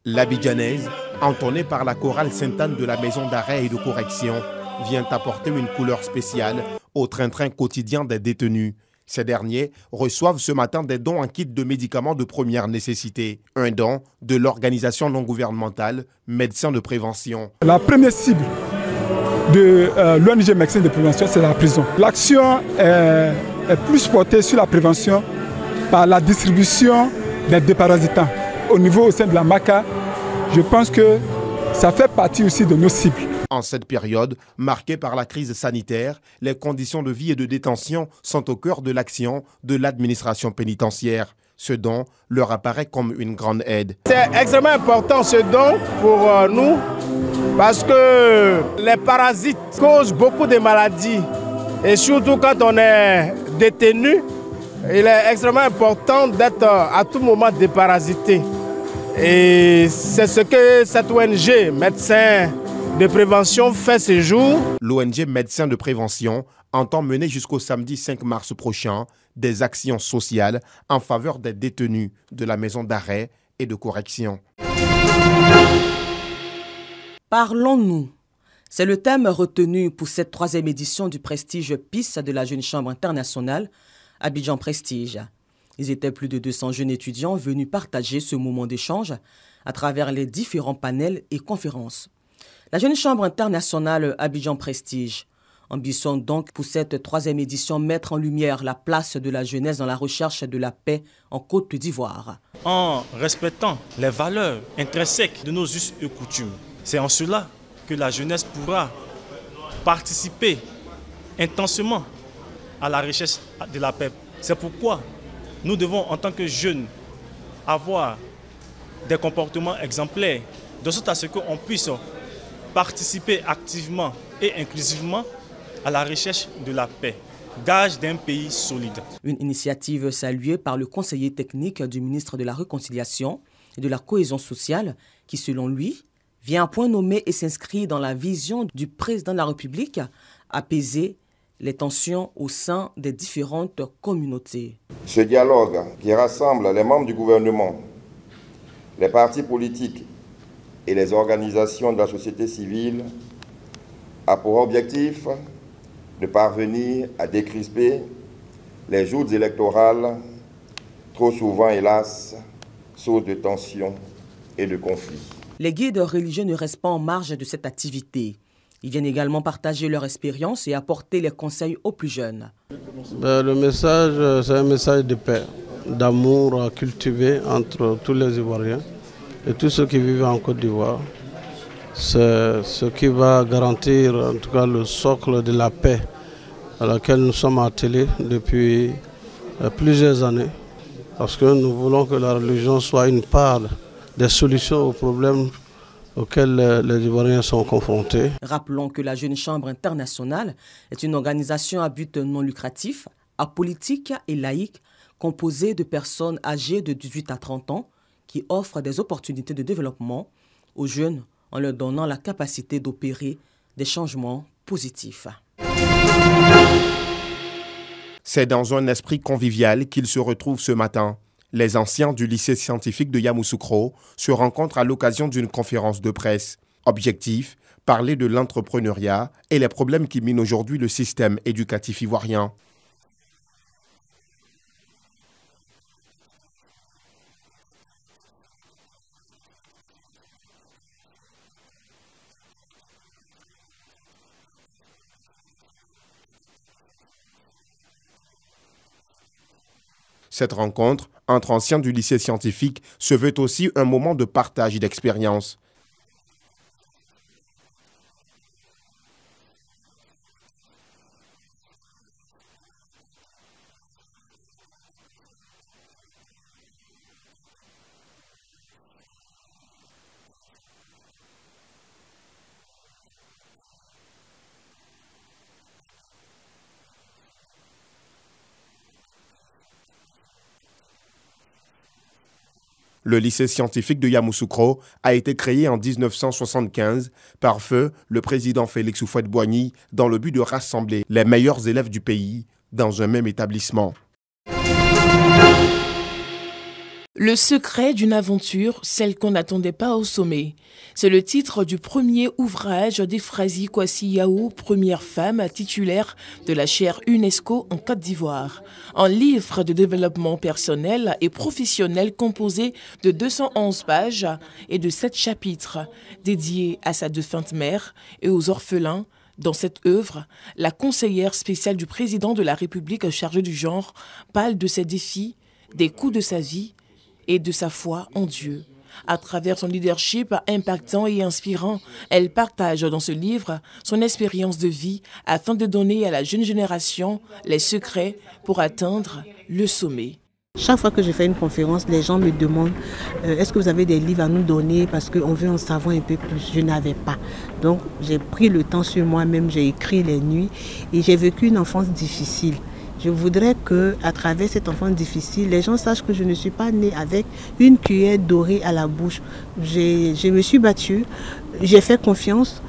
L'Abidjanaise, entonnée par la chorale Sainte-Anne de la maison d'arrêt et de correction, vient apporter une couleur spéciale au train-train quotidien des détenus. Ces derniers reçoivent ce matin des dons en kit de médicaments de première nécessité. Un don de l'organisation non gouvernementale Médecins de prévention. La première cible de l'ONG Médecins de prévention, c'est la prison. L'action est plus portée sur la prévention par la distribution des déparasitants. Au niveau au sein de la MACA, je pense que ça fait partie aussi de nos cibles. En cette période, marquée par la crise sanitaire, les conditions de vie et de détention sont au cœur de l'action de l'administration pénitentiaire. Ce don leur apparaît comme une grande aide. C'est extrêmement important ce don pour nous parce que les parasites causent beaucoup de maladies. Et surtout quand on est détenu, il est extrêmement important d'être à tout moment déparasité. Et c'est ce que cette ONG, Médecins de prévention, fait ce jour. L'ONG Médecins de prévention entend mener jusqu'au samedi 5 mars prochain des actions sociales en faveur des détenus de la maison d'arrêt et de correction. Parlons-nous. C'est le thème retenu pour cette 3e édition du Prestige PIS de la Jeune Chambre internationale Abidjan Prestige. Ils étaient plus de 200 jeunes étudiants venus partager ce moment d'échange à travers les différents panels et conférences. La Jeune Chambre internationale Abidjan Prestige ambitionne donc pour cette 3e édition mettre en lumière la place de la jeunesse dans la recherche de la paix en Côte d'Ivoire. En respectant les valeurs intrinsèques de nos us et coutumes, c'est en cela que la jeunesse pourra participer intensément à la recherche de la paix. C'est pourquoi nous devons, en tant que jeunes, avoir des comportements exemplaires, de sorte à ce qu'on puisse participer activement et inclusivement à la recherche de la paix, gage d'un pays solide. Une initiative saluée par le conseiller technique du ministre de la Réconciliation et de la Cohésion sociale qui, selon lui, vient à point nommé et s'inscrit dans la vision du président de la République, apaiser les tensions au sein des différentes communautés. Ce dialogue qui rassemble les membres du gouvernement, les partis politiques et les organisations de la société civile a pour objectif de parvenir à décrisper les joutes électorales, trop souvent, hélas, source de tensions et de conflits. Les guides religieux ne restent pas en marge de cette activité. Ils viennent également partager leur expérience et apporter les conseils aux plus jeunes. Le message, c'est un message de paix, d'amour à cultiver entre tous les Ivoiriens et tous ceux qui vivent en Côte d'Ivoire. C'est ce qui va garantir en tout cas le socle de la paix à laquelle nous sommes attelés depuis plusieurs années. Parce que nous voulons que la religion soit une part des solutions aux problèmes auxquels les Ivoiriens sont confrontés. Rappelons que la Jeune Chambre internationale est une organisation à but non lucratif, apolitique et laïque, composée de personnes âgées de 18 à 30 ans qui offre des opportunités de développement aux jeunes en leur donnant la capacité d'opérer des changements positifs. C'est dans un esprit convivial qu'ils se retrouvent ce matin. Les anciens du lycée scientifique de Yamoussoukro se rencontrent à l'occasion d'une conférence de presse. Objectif, parler de l'entrepreneuriat et les problèmes qui minent aujourd'hui le système éducatif ivoirien. Cette rencontre entre anciens du lycée scientifique se veut aussi un moment de partage d'expériences. Le lycée scientifique de Yamoussoukro a été créé en 1975 par feu le président Félix Houphouët-Boigny dans le but de rassembler les meilleurs élèves du pays dans un même établissement. Le secret d'une aventure, celle qu'on n'attendait pas au sommet. C'est le titre du premier ouvrage d'Efrasie Kwasi Yao, première femme titulaire de la chaire UNESCO en Côte d'Ivoire. Un livre de développement personnel et professionnel composé de 211 pages et de 7 chapitres, dédiés à sa défunte mère et aux orphelins. Dans cette œuvre, la conseillère spéciale du président de la République chargée du genre parle de ses défis, des coups de sa vie et de sa foi en Dieu. À travers son leadership impactant et inspirant, elle partage dans ce livre son expérience de vie afin de donner à la jeune génération les secrets pour atteindre le sommet. Chaque fois que je fais une conférence, les gens me demandent est-ce que vous avez des livres à nous donner parce qu'on veut en savoir un peu plus. Je n'avais pas. Donc j'ai pris le temps sur moi-même, j'ai écrit les nuits et j'ai vécu une enfance difficile. Je voudrais qu'à travers cette enfance difficile, les gens sachent que je ne suis pas née avec une cuillère dorée à la bouche. Je me suis battue, j'ai fait confiance,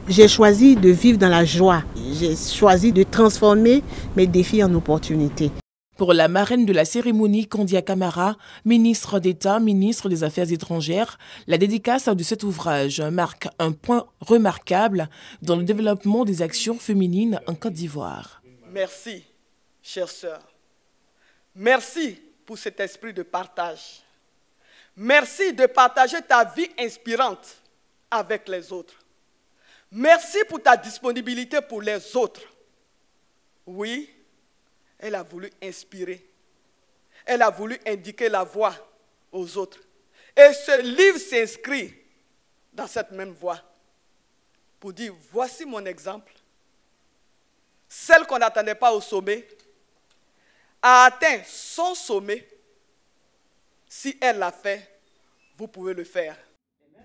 j'ai choisi de vivre dans la joie. J'ai choisi de transformer mes défis en opportunités. Pour la marraine de la cérémonie, Kandia Camara, ministre d'État, ministre des Affaires étrangères, la dédicace de cet ouvrage marque un point remarquable dans le développement des actions féminines en Côte d'Ivoire. Merci. Chère sœur, merci pour cet esprit de partage. Merci de partager ta vie inspirante avec les autres. Merci pour ta disponibilité pour les autres. Oui, elle a voulu inspirer. Elle a voulu indiquer la voie aux autres. Et ce livre s'inscrit dans cette même voie pour dire, voici mon exemple. Celle qu'on n'attendait pas au sommet a atteint son sommet. Si elle l'a fait, vous pouvez le faire.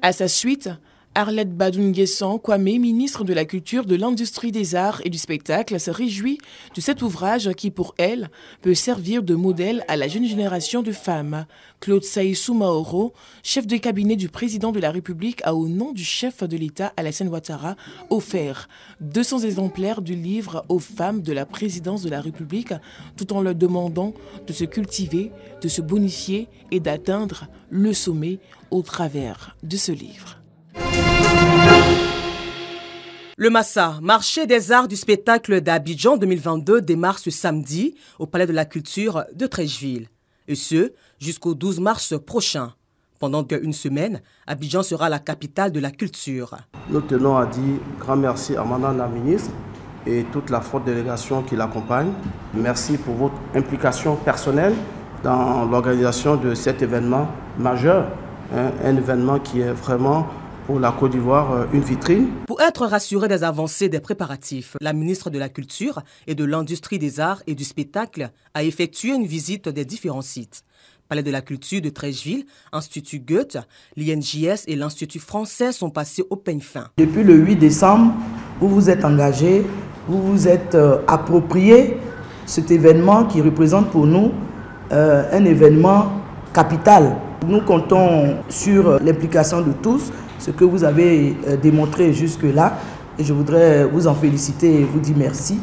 À sa suite, Arlette Badou-Nguessan Kwame, ministre de la Culture, de l'Industrie des Arts et du Spectacle, se réjouit de cet ouvrage qui, pour elle, peut servir de modèle à la jeune génération de femmes. Claude Saïssou Maoro, chef de cabinet du président de la République, a, au nom du chef de l'État, Alassane Ouattara, offert 200 exemplaires du livre aux femmes de la présidence de la République, tout en leur demandant de se cultiver, de se bonifier et d'atteindre le sommet au travers de ce livre. Le Massa, marché des arts du spectacle d'Abidjan 2022, démarre ce samedi au Palais de la Culture de Treichville. Et ce, jusqu'au 12 mars prochain. Pendant une semaine, Abidjan sera la capitale de la culture. Nous tenons à dire grand merci à Madame la ministre et toute la forte délégation qui l'accompagne. Merci pour votre implication personnelle dans l'organisation de cet événement majeur. Un événement qui est vraiment pour la Côte d'Ivoire une vitrine. Pour être rassuré des avancées des préparatifs, la ministre de la Culture et de l'Industrie des Arts et du Spectacle a effectué une visite des différents sites. Palais de la Culture de Treichville, Institut Goethe, l'INJS et l'Institut français sont passés au peigne fin. Depuis le 8 décembre, vous vous êtes engagé, vous vous êtes approprié cet événement qui représente pour nous un événement capital. Nous comptons sur l'implication de tous, ce que vous avez démontré jusque-là, et je voudrais vous en féliciter et vous dire merci.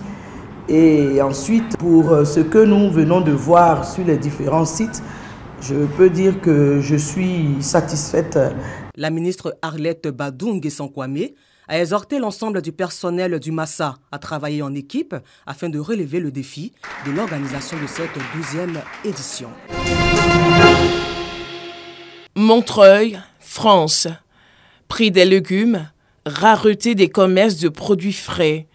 Et ensuite, pour ce que nous venons de voir sur les différents sites, je peux dire que je suis satisfaite. La ministre Arlette Badou-Nguessan Kwame a exhorté l'ensemble du personnel du Massa à travailler en équipe afin de relever le défi de l'organisation de cette 12e édition. Montreuil, France. Prix des légumes, rareté des commerces de produits frais.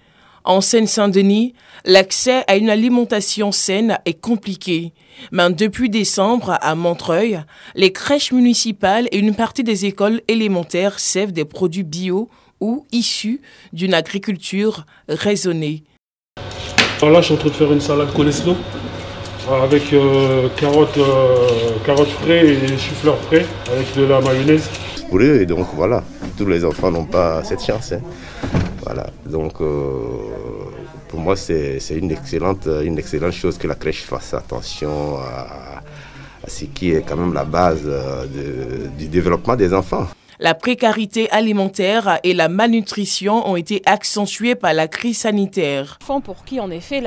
En Seine-Saint-Denis, l'accès à une alimentation saine est compliqué. Mais depuis décembre, à Montreuil, les crèches municipales et une partie des écoles élémentaires servent des produits bio ou issus d'une agriculture raisonnée. Là, je suis en train de faire une salade coleslaw avec carottes frais et chou-fleur frais avec de la mayonnaise. Pour eux, et donc voilà, tous les enfants n'ont pas cette chance. Voilà, donc pour moi c'est une excellente chose que la crèche fasse attention à ce qui est quand même la base du développement des enfants. La précarité alimentaire et la malnutrition ont été accentuées par la crise sanitaire. Enfants pour qui en effet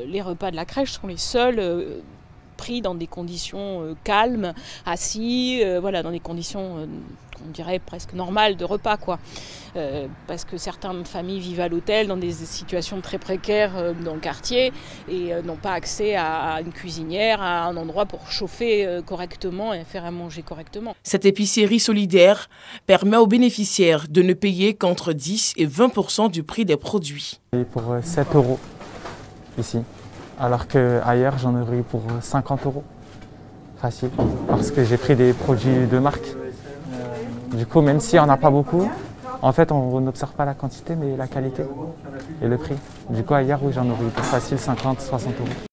les repas de la crèche sont les seuls pris dans des conditions calmes, assis, voilà, dans des conditions, on dirait presque normales de repas, quoi. Parce que certaines familles vivent à l'hôtel dans des situations très précaires dans le quartier et n'ont pas accès à une cuisinière, à un endroit pour chauffer correctement et faire à manger correctement. Cette épicerie solidaire permet aux bénéficiaires de ne payer qu'entre 10 et 20% du prix des produits. Et pour 7 € ici, alors qu'ailleurs j'en aurais eu pour 50 €. Facile, parce que j'ai pris des produits de marque. Du coup, même si on n'a pas beaucoup, en fait, on n'observe pas la quantité, mais la qualité et le prix. Du coup, ailleurs, oui, j'en aurais eu pour facile 50, 60 €.